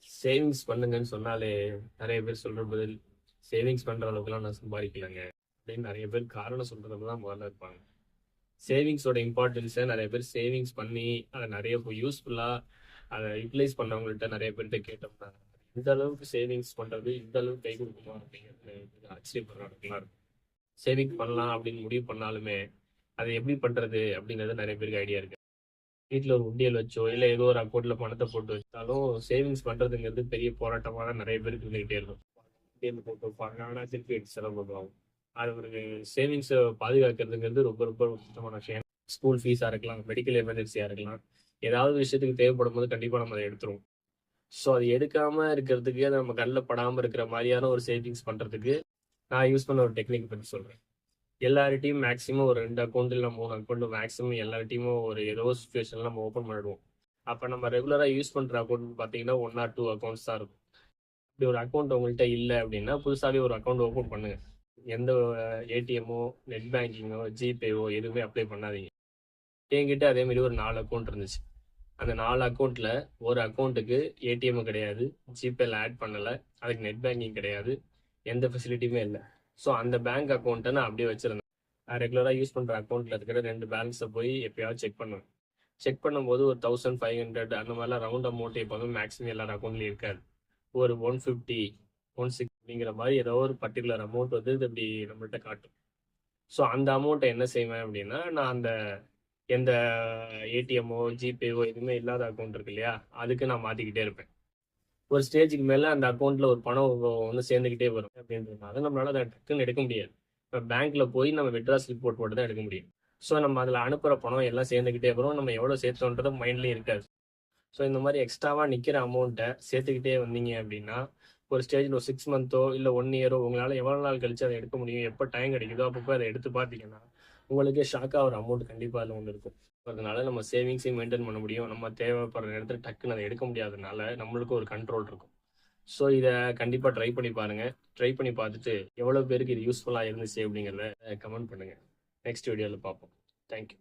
Savings பண்ணுங்கன்னு சொன்னாலே நிறைய பேர் சொல்ற பதில், சேவிங்ஸ் பண்ற அளவுக்குலாம் நான் சம்பாதிக்கலங்க அப்படின்னு நிறைய பேர் காரணம் சொல்றதுல தான் முதல்ல இருப்பாங்க. சேவிங்ஸோட இம்பார்ட்டன்ஸை நிறைய பேர் சேவிங்ஸ் பண்ணி அதை நிறைய யூஸ்ஃபுல்லா அதை யூட்டிலைஸ் பண்ணவங்கள்ட்ட நிறைய பேர்கிட்ட கேட்டோம்னா, இந்த அளவுக்கு சேவிங்ஸ் பண்றது இந்த அளவுக்கு கை கொடுக்குமா அப்படிங்கிறது ஆச்சரியப்படுற அளவுக்குலாம் இருக்கும். சேவிங் பண்ணலாம் அப்படின்னு முடிவு பண்ணாலுமே அதை எப்படி பண்றது அப்படிங்கிறது நிறைய பேருக்கு ஐடியா இருக்கு. வீட்டில் ஒரு உண்டியல் வச்சோ இல்லை ஏதோ ஒரு அக்கௌண்ட்ல பணத்தை போட்டு வச்சாலும் சேவிங்ஸ் பண்றதுங்கிறது பெரிய போராட்டமாக நிறைய பேருக்கு இருந்துகிட்டே இருக்கும். உண்டியல் போட்டு வைப்பாங்க, ஆனால் திருப்பி எடுத்து செலவு பண்ணுவாங்க. அது ஒரு சேவிங்ஸை பாதுகாக்கிறதுங்கிறது ரொம்ப ரொம்ப ஒரு சுத்தமான விஷயம். ஸ்கூல் ஃபீஸாக இருக்கலாம், மெடிக்கல் எமர்ஜென்சியாக இருக்கலாம், ஏதாவது விஷயத்துக்கு தேவைப்படும் போது கண்டிப்பாக நம்ம அதை எடுத்துருவோம். ஸோ அது எடுக்காம இருக்கிறதுக்கு, அது நம்ம கண்ணில் படாமல் இருக்கிற மாதிரியான ஒரு சேவிங்ஸ் பண்றதுக்கு நான் யூஸ் பண்ண ஒரு டெக்னிக் பற்றி சொல்றேன். எல்லார்ட்டையும் மேக்ஸிமம் ஒரு 2 அக்கௌண்ட் இல்லை 3 அக்கௌண்ட் மேக்ஸிமம் எல்லார்ட்டையும் ஒரு ஏதோ சுச்சுவேஷன்ல நம்ம ஓப்பன் பண்ணிடுவோம். அப்போ நம்ம ரெகுலராக யூஸ் பண்ற அக்கௌண்ட் பார்த்தீங்கன்னா 1 or 2 அக்கௌண்ட்ஸ் தான் இருக்கும். இப்படி ஒரு அக்கௌண்ட் உங்கள்கிட்ட இல்லை அப்படின்னா புதுசாகவே ஒரு அக்கௌண்ட் ஓப்பன் பண்ணுங்க. எந்த ஏடிஎம்மோ, நெட் பேங்கிங்கோ, ஜிபேவோ எதுவுமே அப்ளை பண்ணாதீங்க. என்கிட்ட அதே மாதிரி ஒரு 4 அக்கௌண்ட் இருந்துச்சு. அந்த 4 அக்கௌண்ட்ல ஒரு அக்கௌண்ட்டுக்கு ஏடிஎம் கிடையாது, ஜிபேல ஆட் பண்ணலை, அதுக்கு நெட் பேங்கிங் கிடையாது, எந்த ஃபெசிலிட்டியுமே இல்லை. ஸோ அந்த பேங்க் அக்கௌண்ட்டை நான் அப்படியே வச்சிருந்தேன். நான் ரெகுலராக யூஸ் பண்ணுற அக்கௌண்ட்டில் இருக்கிற 2 பேலன்ஸை போய் எப்பயாவது செக் பண்ணுவேன். செக் பண்ணும்போது ஒரு 1500 அந்த மாதிரிலாம் ரவுண்ட் அமௌண்ட் எப்போதும் மேக்ஸிமம் எல்லார் அக்கௌண்ட்லையும் இருக்காது. ஒரு 150, 160 அப்படிங்கிற மாதிரி ஏதோ ஒரு பர்டிகுலர் அமௌண்ட் வந்து இது இப்படி நம்மள்கிட்ட காட்டும். ஸோ அந்த அமௌண்ட்டை என்ன செய்வேன் அப்படின்னா, நான் அந்த எந்த ஏடிஎம்மோ, ஜிபேவோ எதுவுமே இல்லாத அக்கௌண்ட் இருக்கு இல்லையா, அதுக்கு நான் மாற்றிக்கிட்டே இருப்பேன். ஒரு ஸ்டேஜுக்கு மேலே அந்த அக்கௌண்ட்ல ஒரு பணம் வந்து சேர்ந்துக்கிட்டே வரும் அப்படின்றதுனால நம்மளால அதை டக்குன்னு எடுக்க முடியாது. இப்போ பேங்க்ல போய் நம்ம விட்ரா ஸ்லிப் போட்டு தான் எடுக்க முடியும். ஸோ நம்ம அதில் அனுப்புகிற பணம் எல்லாம் சேர்ந்துக்கிட்டே வரும், நம்ம எவ்வளோ சேர்த்தோன்றது மைண்ட்லேயும் இருக்காது. ஸோ இந்த மாதிரி எக்ஸ்ட்ராவாக நிற்கிற அமௌண்ட்டை சேர்த்துக்கிட்டே வந்தீங்க அப்படின்னா ஒரு ஸ்டேஜில் ஒரு 6 மந்த்தோ இல்லை 1 இயரோ உங்களால் எவ்வளோ நாள் கழிச்சு அதை எடுக்க முடியும், எப்போ டைம் கிடைக்குதோ அப்போ அதை எடுத்து பார்த்தீங்கன்னா உங்களுக்கே ஷாக்காக ஒரு அமௌண்ட் கண்டிப்பாக அதில் ஒன்று இருக்கும். அதனால நம்ம சேவிங்ஸையும் மெயின்டைன் பண்ண முடியும், நம்ம தேவைப்படுற இடத்துல டக்குன்னு அதை எடுக்க முடியாதனால நம்மளுக்கு ஒரு கண்ட்ரோல் இருக்கும். ஸோ இதை கண்டிப்பாக ட்ரை பண்ணி பாருங்கள். ட்ரை பண்ணி பார்த்துட்டு எவ்வளோ பேருக்கு இது யூஸ்ஃபுல்லாக இருந்துச்சு அப்படிங்கிறத கமெண்ட் பண்ணுங்கள். நெக்ஸ்ட் வீடியோவில் பார்ப்போம். தேங்க்யூ.